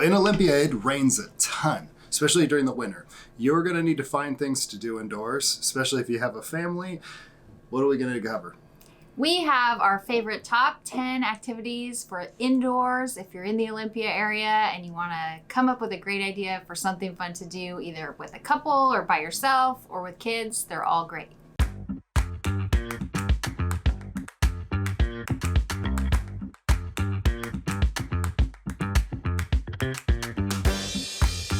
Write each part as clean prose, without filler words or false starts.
In Olympia, it rains a ton, especially during the winter. You're going to need to find things to do indoors, especially if you have a family. What are we going to cover? We have our favorite top 10 activities for indoors. If you're in the Olympia area and you want to come up with a great idea for something fun to do, either with a couple or by yourself or with kids, they're all great.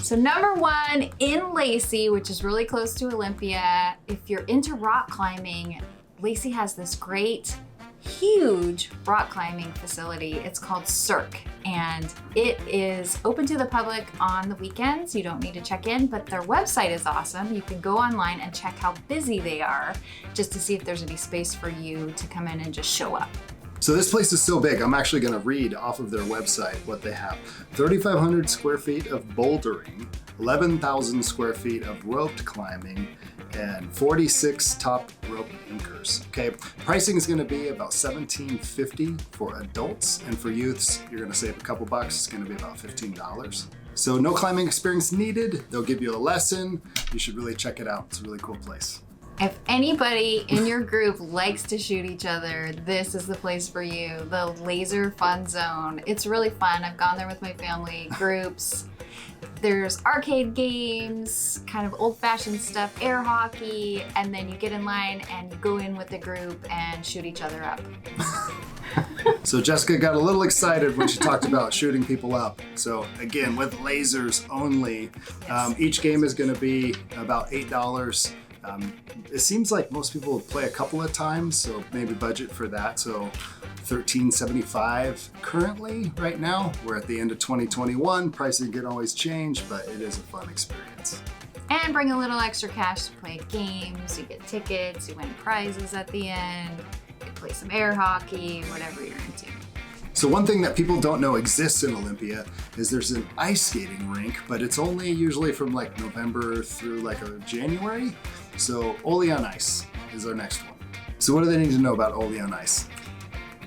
So number one, in Lacey, which is really close to Olympia, if you're into rock climbing, Lacey has this great, huge rock climbing facility. It's called Cirque, and it is open to the public on the weekends. You don't need to check in, but their website is awesome. You can go online and check how busy they are just to see if there's any space for you to come in and just show up. So this place is so big, I'm actually going to read off of their website what they have. 3,500 square feet of bouldering, 11,000 square feet of roped climbing, and 46 top rope anchors. Okay, pricing is going to be about $17.50 for adults, and for youths, you're going to save a couple bucks. It's going to be about $15. So no climbing experience needed. They'll give you a lesson. You should really check it out. It's a really cool place. If anybody in your group likes to shoot each other, this is the place for you, the Laser Fun Zone. It's really fun. I've gone there with my family, groups. There's arcade games, kind of old-fashioned stuff, air hockey, and then you get in line and you go in with the group and shoot each other up. So Jessica got a little excited when she talked about shooting people up. So again, with lasers only, Yes. Each game is going to be about $8. It seems like most people play a couple of times, so maybe budget for that. So $13.75 currently right now. We're at the end of 2021. Pricing can always change, but it is a fun experience. And bring a little extra cash to play games. You get tickets, you win prizes at the end, you play some air hockey, whatever you're into. So one thing that people don't know exists in Olympia is there's an ice skating rink, but it's only usually from like November through like a January. So Oly On Ice is our next one. So what do they need to know about Oly On Ice?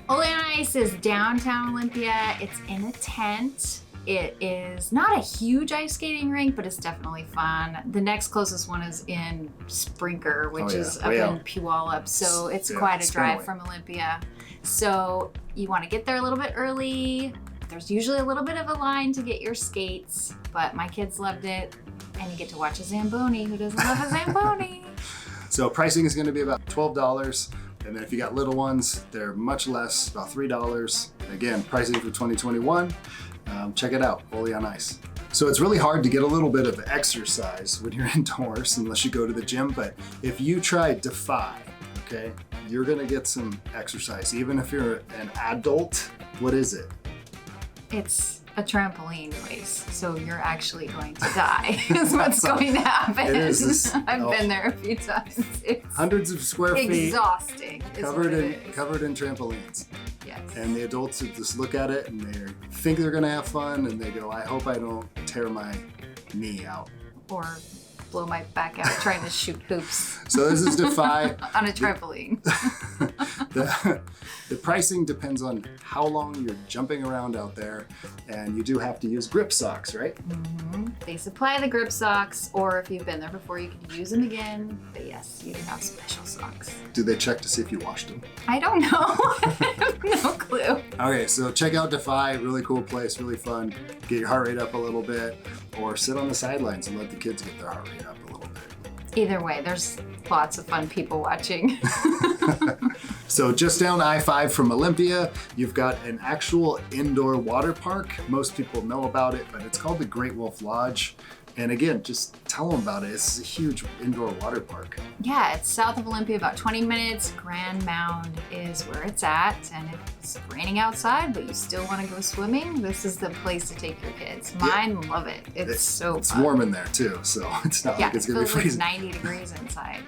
Oly On Ice is downtown Olympia. It's in a tent. It is not a huge ice skating rink, but it's definitely fun. The next closest one is in Sprinker, which is up in Puyallup. So it's quite a drive from Olympia. So you want to get there a little bit early. There's usually a little bit of a line to get your skates, but my kids loved it. And you get to watch a Zamboni. Who doesn't love a Zamboni? So pricing is going to be about $12. And then if you got little ones, they're much less, about $3. Again, pricing for 2021. Check it out, Oly On Ice. So it's really hard to get a little bit of exercise when you're indoors unless you go to the gym. But if you try Defy, okay, you're going to get some exercise. Even if you're an adult, what is it? It's a trampoline place, so you're actually going to die is what's going to happen. It is I've been there a few times. It's hundreds of square feet exhausting. covered in trampolines. Yes. And the adults just look at it and they think they're gonna have fun and they go, I hope I don't tear my knee out. Or blow my back out trying to shoot hoops. So this is Defy. On a trampoline. The pricing depends on how long you're jumping around out there, and you do have to use grip socks, right? Mm-hmm. They supply the grip socks, or if you've been there before, you can use them again. But yes, you have special socks. Do they check to see if you washed them? I don't know. I have no clue. Okay, so check out Defy, really cool place, really fun. Get your heart rate up a little bit, or sit on the sidelines and let the kids get their heart rate up a little bit. Either way, there's lots of fun people watching. So just down I-5 from Olympia, you've got an actual indoor water park. Most people know about it, but it's called the Great Wolf Lodge. And again, just tell them about it. It's a huge indoor water park. Yeah, it's south of Olympia, about 20 minutes. Grand Mound is where it's at. And if it's raining outside, but you still want to go swimming, this is the place to take your kids. Mine love it. It's so fun. It's warm in there too, so it's not like it's going to be freezing. Like 90 degrees inside.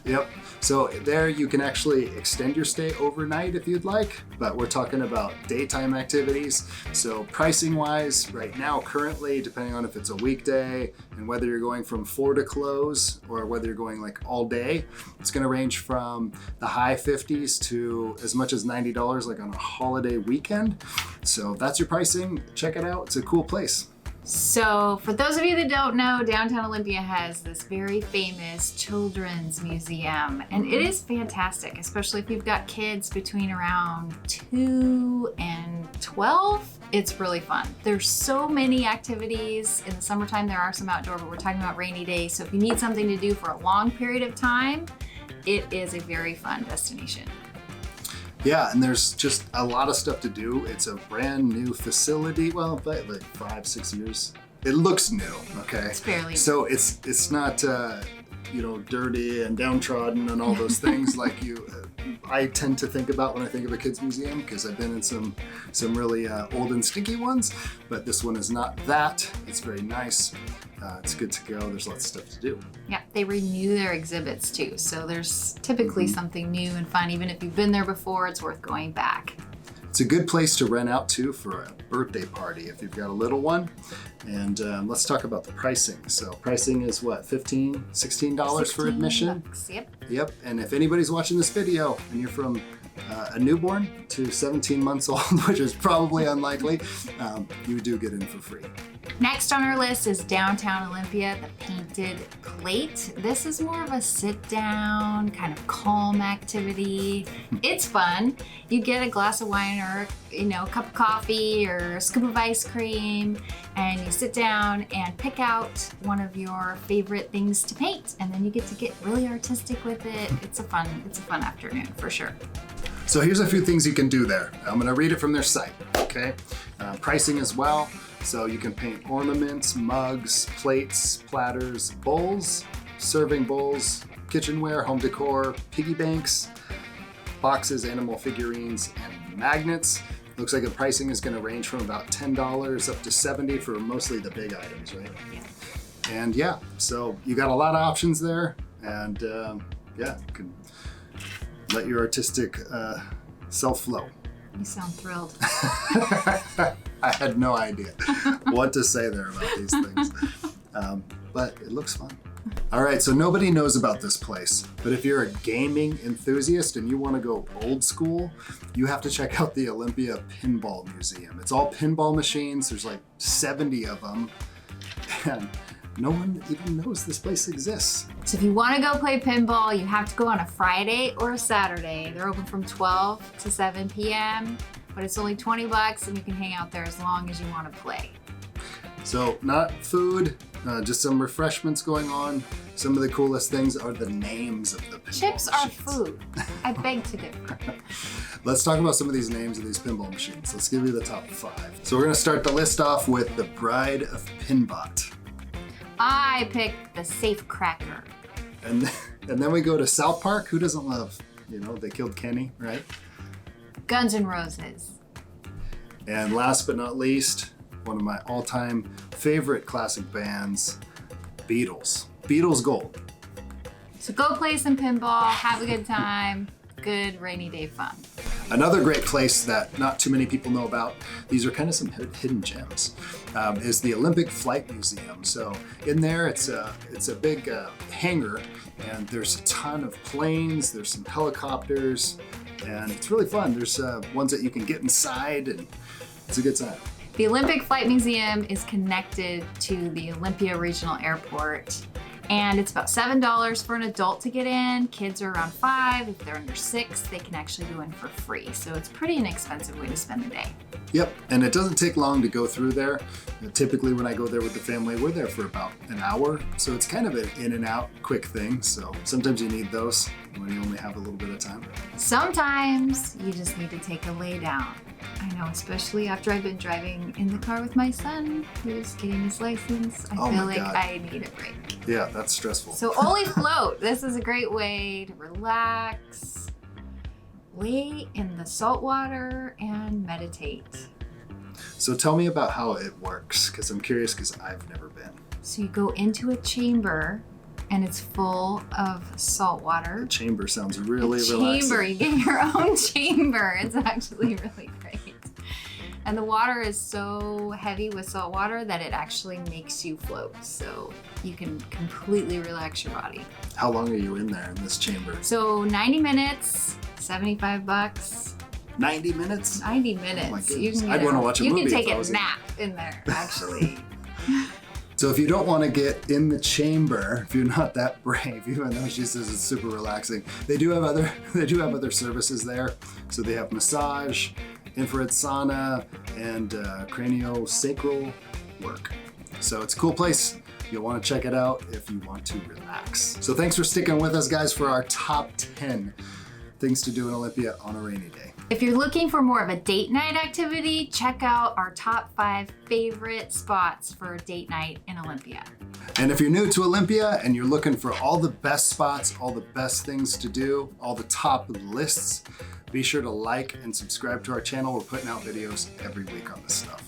Yep. So there you can actually extend your stay overnight if you'd like, but we're talking about daytime activities. So pricing wise, right now, currently, depending on if it's a weekday and whether you're going from 4 to close or whether you're going like all day, it's going to range from the high 50s to as much as $90 like on a holiday weekend. So that's your pricing. Check it out. It's a cool place. So for those of you that don't know, downtown Olympia has this very famous children's museum, and it is fantastic, especially if you've got kids between around 2 and 12. It's really fun. There's so many activities. In the summertime, there are some outdoor, but we're talking about rainy days. So if you need something to do for a long period of time, it is a very fun destination. Yeah, and there's just a lot of stuff to do. It's a brand new facility. Well, like 5-6 years. It looks new, okay? It's fairly new. So it's not dirty and downtrodden and all those things like I tend to think about when I think of a kids museum, because I've been in some really old and stinky ones, but this one is not that. It's very nice. It's good to go. There's lots of stuff to do. Yeah, they renew their exhibits too. So there's typically something new and fun. Even if you've been there before, it's worth going back. It's a good place to rent out to for a birthday party if you've got a little one. And let's talk about the pricing. So pricing is what, $15, $16 for admission? $16, yep. Yep. And if anybody's watching this video and you're from a newborn to 17 months old, which is probably unlikely, you do get in for free. Next on our list is downtown Olympia, the Painted Plate. This is more of a sit-down, kind of calm activity. It's fun. You get a glass of wine or a cup of coffee or a scoop of ice cream, and you sit down and pick out one of your favorite things to paint, and then you get to get really artistic with it. It's a fun afternoon for sure. So here's a few things you can do there. I'm going to read it from their site, okay? Pricing as well. So you can paint ornaments, mugs, plates, platters, bowls, serving bowls, kitchenware, home decor, piggy banks, boxes, animal figurines, and magnets. Looks like the pricing is going to range from about $10 up to $70 for mostly the big items, right? Yeah. And yeah, so you got a lot of options there, and you can let your artistic self flow. You sound thrilled. I had no idea what to say there about these things, but it looks fun. All right, so nobody knows about this place, but if you're a gaming enthusiast and you want to go old school, you have to check out the Olympia Pinball Museum. It's all pinball machines. There's like 70 of them, and no one even knows this place exists. So if you want to go play pinball, you have to go on a Friday or a Saturday. They're open from 12 to 7 p.m., but it's only $20 and you can hang out there as long as you want to play. So not food, just some refreshments going on. Some of the coolest things are the names of the pinball Chips machines. are food. I beg to differ. Let's talk about some of these names of these pinball machines. Let's give you the top 5. So we're going to start the list off with the Bride of Pinbot. I picked the Safe Cracker. And then we go to South Park. Who doesn't love, they killed Kenny, right? Guns N' Roses. And last but not least, one of my all-time favorite classic bands, Beatles. Beatles Gold. So go play some pinball, have a good time, good rainy day fun. Another great place that not too many people know about, these are kind of some hidden gems, is the Olympic Flight Museum. So in there, it's a big hangar, and there's a ton of planes, there's some helicopters, and it's really fun. There's ones that you can get inside, and it's a good time. The Olympic Flight Museum is connected to the Olympia Regional Airport, and it's about $7 for an adult to get in. Kids are around 5. If they're under 6, they can actually go in for free. So it's pretty inexpensive way to spend the day. Yep, and it doesn't take long to go through there. Typically when I go there with the family, we're there for about an hour. So it's kind of an in and out quick thing. So sometimes you need those when you only have a little bit of time. Sometimes you just need to take a lay down. I know, especially after I've been driving in the car with my son who's getting his license. I feel like God. I need a break. Yeah, that's stressful. So Oly Float, this is a great way to relax, lay in the salt water, and meditate. So tell me about how it works, because I'm curious, because I've never been. So you go into a chamber and it's full of salt water. The chamber sounds really Chamber, relaxing. you get your own chamber. It's actually really great. And the water is so heavy with salt water that it actually makes you float. So you can completely relax your body. How long are you in there in this chamber? So 90 minutes, $75. 90 minutes? 90 minutes. Oh my You goodness. can I'd want to watch a movie You can if take I a was in- nap in there, actually. So if you don't want to get in the chamber, if you're not that brave, even though she says it's super relaxing, they do have other services there. So they have massage, infrared sauna, and craniosacral work. So it's a cool place. You'll want to check it out if you want to relax. So thanks for sticking with us, guys, for our top 10 things to do in Olympia on a rainy day. If you're looking for more of a date night activity, check out our top 5 favorite spots for a date night in Olympia. And if you're new to Olympia and you're looking for all the best spots, all the best things to do, all the top lists, be sure to like and subscribe to our channel. We're putting out videos every week on this stuff.